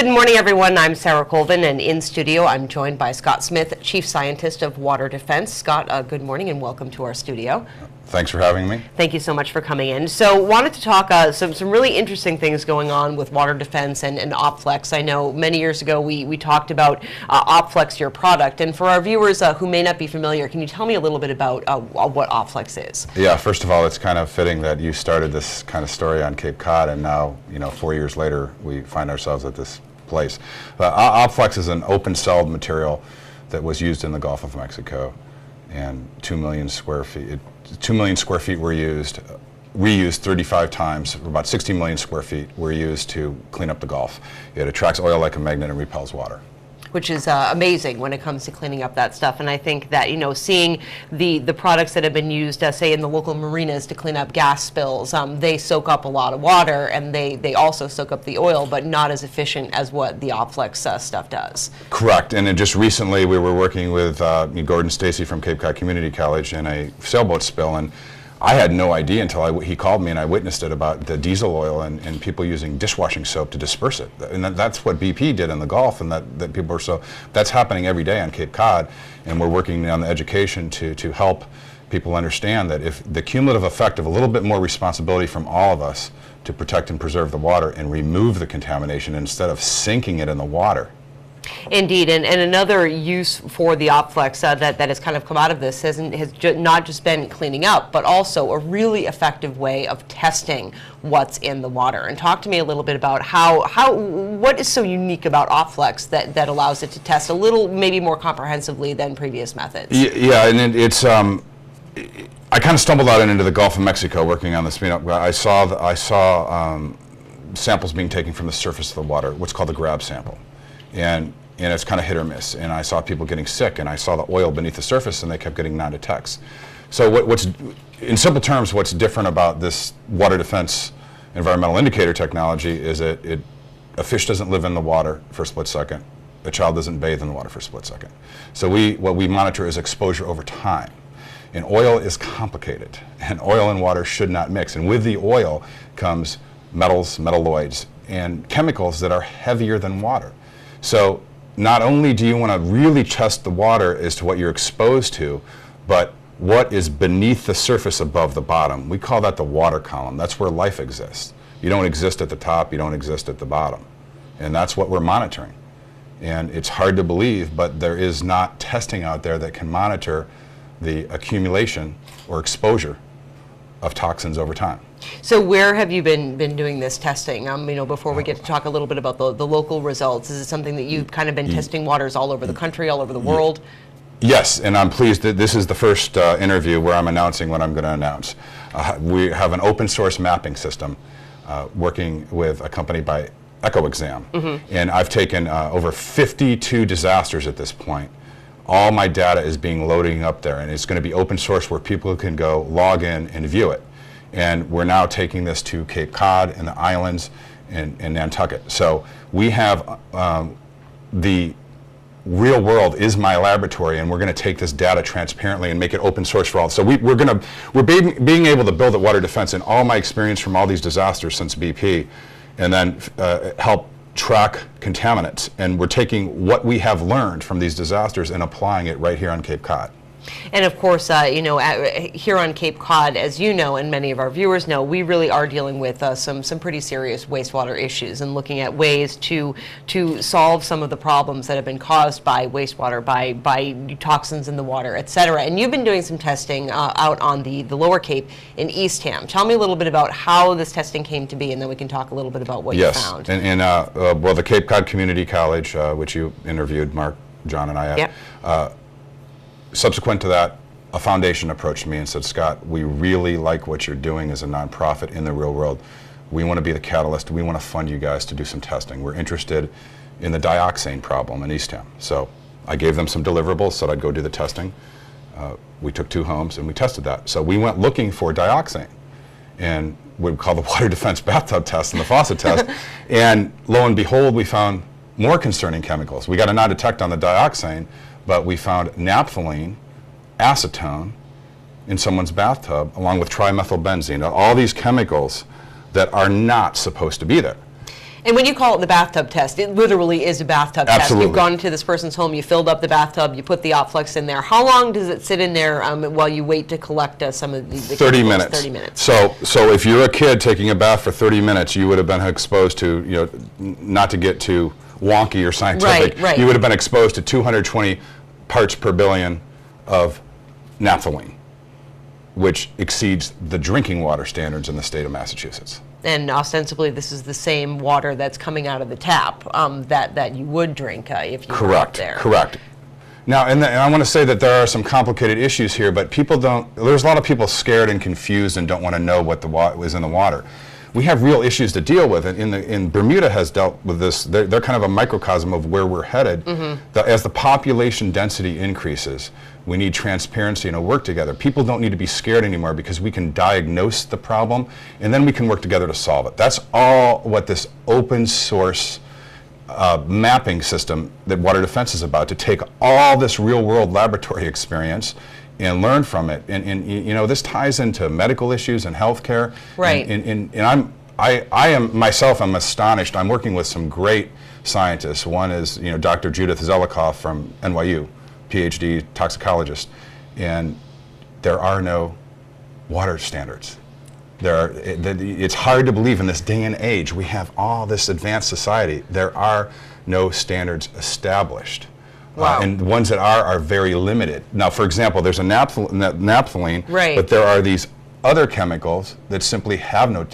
Good morning, everyone. I'm Sarah Colvin, and in studio, I'm joined by Scott Smith, Chief Scientist of Water Defense. Scott, good morning and welcome to our studio. Thanks for having me. Thank you so much for coming in. So, wanted to talk some really interesting things going on with water defense and OPFLEX. I know many years ago we talked about OPFLEX, your product, and for our viewers who may not be familiar, can you tell me a little bit about what OPFLEX is? Yeah, first of all, it's kind of fitting that you started this kind of story on Cape Cod, and now, 4 years later, we find ourselves at this place. OPFLEX is an open-celled material that was used in the Gulf of Mexico, and 2 million square feet. 2 million square feet were used, reused 35 times, about 60 million square feet were used to clean up the Gulf. It attracts oil like a magnet and repels water. Which is amazing when it comes to cleaning up that stuff. And I think that, seeing the products that have been used, say, in the local marinas to clean up gas spills, they soak up a lot of water, and they also soak up the oil, but not as efficient as what the OPFLEX stuff does. Correct. And just recently we were working with Gordon Stacy from Cape Cod Community College in a sailboat spill, and I had no idea until he called me and I witnessed it about the diesel oil and people using dishwashing soap to disperse it. And that's what BP did in the Gulf, and that people are that's happening every day on Cape Cod, and we're working on the education to help people understand that if the cumulative effect of a little bit more responsibility from all of us to protect and preserve the water and remove the contamination instead of sinking it in the water. Indeed, and another use for the OPFLEX that has kind of come out of this has not just been cleaning up, but also a really effective way of testing what's in the water. And talk to me a little bit about what is so unique about OPFLEX that allows it to test a little, maybe more comprehensively than previous methods. Yeah, and it's I kind of stumbled out into the Gulf of Mexico working on this. I saw samples being taken from the surface of the water, what's called the grab sample. And it's kind of hit or miss. And I saw people getting sick, and I saw the oil beneath the surface, and they kept getting non-detects. So what's, in simple terms, what's different about this water defense environmental indicator technology is that a fish doesn't live in the water for a split second. A child doesn't bathe in the water for a split second. So what we monitor is exposure over time. And oil is complicated, and oil and water should not mix. And with the oil comes metals, metalloids, and chemicals that are heavier than water. So not only do you want to really test the water as to what you're exposed to, but what is beneath the surface above the bottom. We call that the water column. That's where life exists. You don't exist at the top, you don't exist at the bottom. And that's what we're monitoring. And it's hard to believe, but there is not testing out there that can monitor the accumulation or exposure of toxins over time. So where have you been doing this testing? Before we get to talk a little bit about the local results, is it something that you've kind of been testing waters all over the country, all over the world? Yes, and I'm pleased that this is the first interview where I'm announcing what I'm going to announce. We have an open source mapping system working with a company by Eastham, and I've taken over 52 disasters at this point. All my data is being loading up there, and it's going to be open source where people can go log in and view it. And we're now taking this to Cape Cod and the islands and Nantucket. So we have the real world is my laboratory, and we're going to take this data transparently and make it open source for all. So we're being able to build at water defense in all my experience from all these disasters since BP, and then help track contaminants. And we're taking what we have learned from these disasters and applying it right here on Cape Cod. And of course, here on Cape Cod, as you know, and many of our viewers know, we really are dealing with some pretty serious wastewater issues and looking at ways to solve some of the problems that have been caused by wastewater, by toxins in the water, et cetera. And you've been doing some testing out on the Lower Cape in Eastham. Tell me a little bit about how this testing came to be, and then we can talk a little bit about what you found. Yes, and the Cape Cod Community College, which you interviewed, Mark, John, and I at. Yep. Subsequent to that, a foundation approached me and said, Scott, we really like what you're doing as a nonprofit in the real world. We want to be the catalyst. We want to fund you guys to do some testing. We're interested in the dioxane problem in Eastham. So I gave them some deliverables, said I'd go do the testing. We took 2 homes and we tested that. So we went looking for dioxane, and we call the water defense bathtub test and the faucet test. And lo and behold, we found more concerning chemicals. We got a non-detect on the dioxane, but we found naphthalene, acetone in someone's bathtub, along with trimethylbenzene, all these chemicals that are not supposed to be there. And when you call it the bathtub test, it literally is a bathtub test. Absolutely. You've gone into this person's home, you filled up the bathtub, you put the OPFLEX in there. How long does it sit in there while you wait to collect some of the 30 chemicals? minutes. 30 minutes. So if you're a kid taking a bath for 30 minutes, you would have been exposed to, not to get too wonky or scientific, Right. you would have been exposed to 220 parts per billion of naphthalene, which exceeds the drinking water standards in the state of Massachusetts. And ostensibly, this is the same water that's coming out of the tap that you would drink if you were out there. Correct. Now, and I want to say that there are some complicated issues here, but people don't. There's a lot of people scared and confused and don't want to know what is in the water. We have real issues to deal with, and Bermuda has dealt with this. They're kind of a microcosm of where we're headed. As the population density increases, we need transparency and a work together. People don't need to be scared anymore because we can diagnose the problem and then we can work together to solve it. That's all what this open source mapping system that Water Defense is about, to take all this real world laboratory experience and learn from it. And this ties into medical issues and healthcare. Right. And I'm myself, I'm astonished. I'm working with some great scientists. One is, Dr. Judith Zelikoff from NYU. PhD toxicologist, and there are no water standards. It's hard to believe in this day and age. We have all this advanced society. There are no standards established. Wow. And the ones that are very limited. Now, for example, there's a naphthalene, right. But there are these other chemicals that simply have no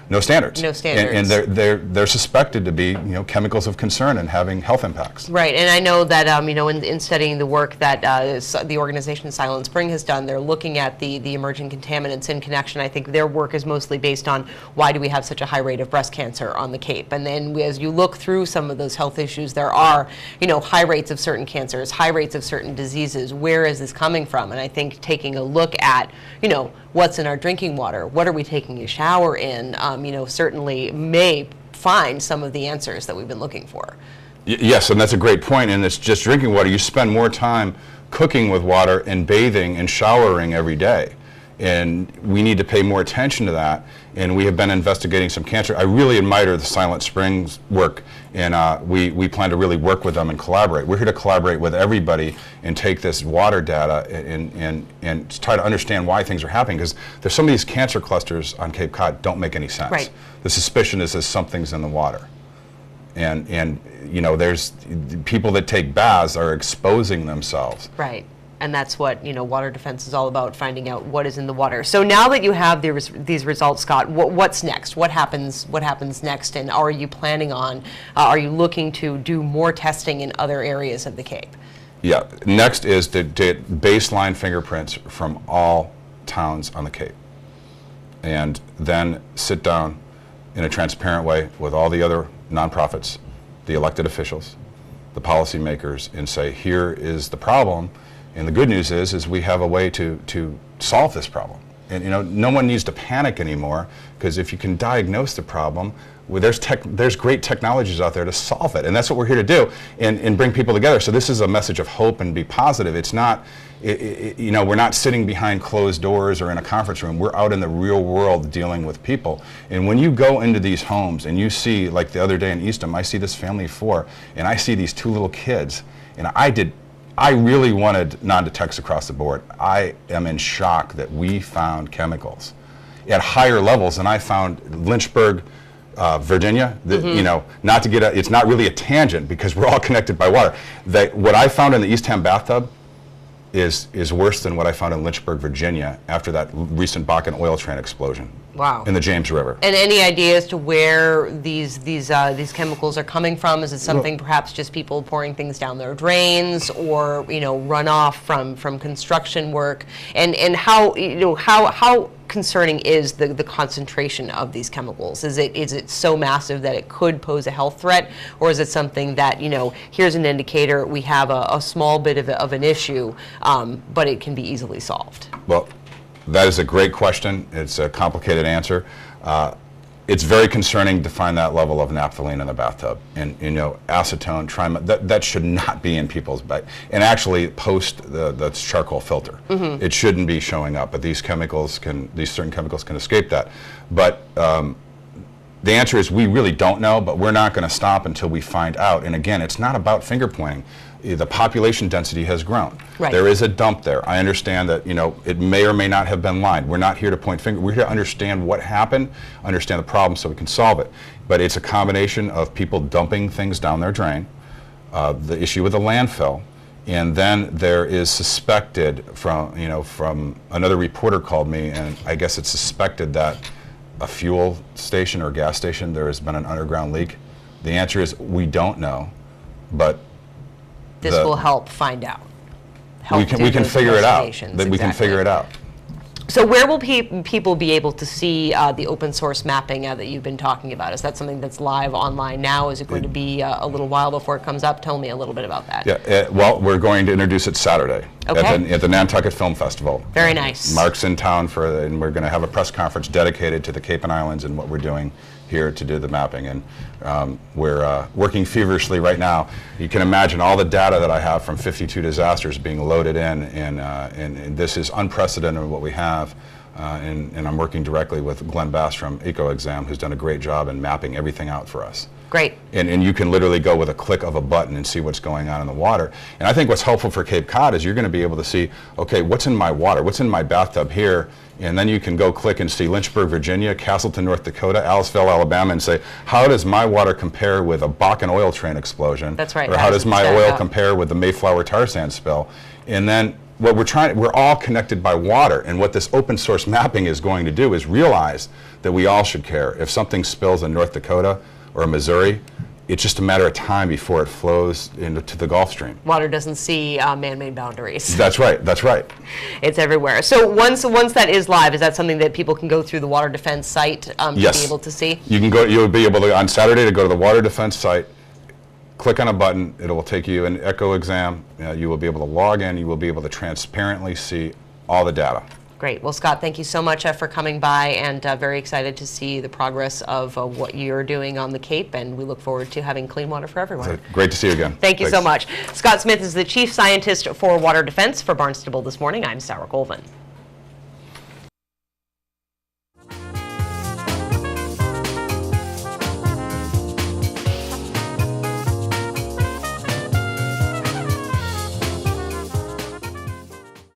no standards. No standards. And they're suspected to be, chemicals of concern and having health impacts. Right, and I know that, in studying the work that the organization Silent Spring has done, they're looking at the emerging contaminants in connection. I think their work is mostly based on why do we have such a high rate of breast cancer on the Cape. And then as you look through some of those health issues, there are, high rates of certain cancers, high rates of certain diseases. Where is this coming from? And I think taking a look at, what's in our drinking water, what are we taking a shower in, certainly may find some of the answers that we've been looking for. Yes, and that's a great point, and it's just drinking water. You spend more time cooking with water and bathing and showering every day, and we need to pay more attention to that, and we have been investigating some cancer. I really admire the Silent Springs work, and we plan to really work with them and collaborate. We're here to collaborate with everybody and take this water data and try to understand why things are happening, because there's some of these cancer clusters on Cape Cod don't make any sense. Right. The suspicion is that something's in the water. And there's people that take baths are exposing themselves. Right. And that's what, Water Defense is all about, finding out what is in the water. So now that you have these results, Scott, what's next? What happens next? And are you planning on, are you looking to do more testing in other areas of the Cape? Yeah. Next is to get baseline fingerprints from all towns on the Cape. And then sit down in a transparent way with all the other nonprofits, the elected officials, the policymakers, and say, here is the problem. And the good news is we have a way to solve this problem. And no one needs to panic anymore, because if you can diagnose the problem, well, there's great technologies out there to solve it. And that's what we're here to do, and bring people together. So this is a message of hope and be positive. It's not, we're not sitting behind closed doors or in a conference room. We're out in the real world dealing with people. And when you go into these homes and you see, like the other day in Eastham, I see this family of 4, and I see these 2 little kids, and I really wanted non-detects across the board. I am in shock that we found chemicals at higher levels than I found Lynchburg, Virginia. Not to get it's not really a tangent because we're all connected by water. What I found in the Eastham bathtub is worse than what I found in Lynchburg, Virginia after that recent Bakken oil train explosion. Wow. In the James River. And any idea as to where these chemicals are coming from? Is it something perhaps just people pouring things down their drains, or runoff from construction work? And how concerning is the concentration of these chemicals? Is it so massive that it could pose a health threat, or is it something that here's an indicator, we have a small bit of an issue, but it can be easily solved? Well, that is a great question. It's a complicated answer. It's very concerning to find that level of naphthalene in the bathtub, and acetone, that should not be in people's bag. And actually, post the charcoal filter, it shouldn't be showing up. But these certain chemicals can escape that. But The answer is we really don't know, but we're not going to stop until we find out. And again, it's not about finger pointing. The population density has grown. Right. There is a dump there. I understand that, you know, it may or may not have been lined. We're not here to point finger. We're here to understand what happened, understand the problem so we can solve it. But it's a combination of people dumping things down their drain, the issue with the landfill, and then there is suspected from another reporter called me, and I guess it's suspected that a fuel station or gas station, there has been an underground leak. The answer is we don't know, but this will help find out. We can figure it out. We can figure it out. So where will people be able to see the open source mapping that you've been talking about? Is that something that's live online now? Is it going to be a little while before it comes up? Tell me a little bit about that. Yeah, well, we're going to introduce it Saturday at the Nantucket Film Festival. Very nice. Mark's in town and we're going to have a press conference dedicated to the Cape and Islands and what we're doing here to do the mapping. And we're working feverishly right now. You can imagine all the data that I have from 52 disasters being loaded in, and this is unprecedented what we have. And I'm working directly with Glenn Bass from EcoExam, who's done a great job in mapping everything out for us. Great. And you can literally go with a click of a button and see what's going on in the water. And I think what's helpful for Cape Cod is you're going to be able to see, okay, what's in my water? What's in my bathtub here? And then you can go click and see Lynchburg, Virginia, Castleton, North Dakota, Aliceville, Alabama, and say, how does my water compare with a Bakken oil train explosion? That's right. Or how does my oil compare with the Mayflower tar sand spill? And then what we're all connected by water, and what this open source mapping is going to do is realize that we all should care. If something spills in North Dakota or Missouri, it's just a matter of time before it flows into the Gulf Stream. Water doesn't see man-made boundaries. That's right. That's right. It's everywhere. So once that is live, is that something that people can go through the Water Defense site to be able to see? You can go. You'll be able to on Saturday to go to the Water Defense site. Click on a button. It will take you an EcoExam. You will be able to log in. You will be able to transparently see all the data. Great. Well, Scott, thank you so much for coming by, and very excited to see the progress of what you're doing on the Cape, and we look forward to having clean water for everyone. Great to see you again. Thank you so much. Scott Smith is the Chief Scientist for Water Defense. For Barnstable This Morning, I'm Sarah Colvin.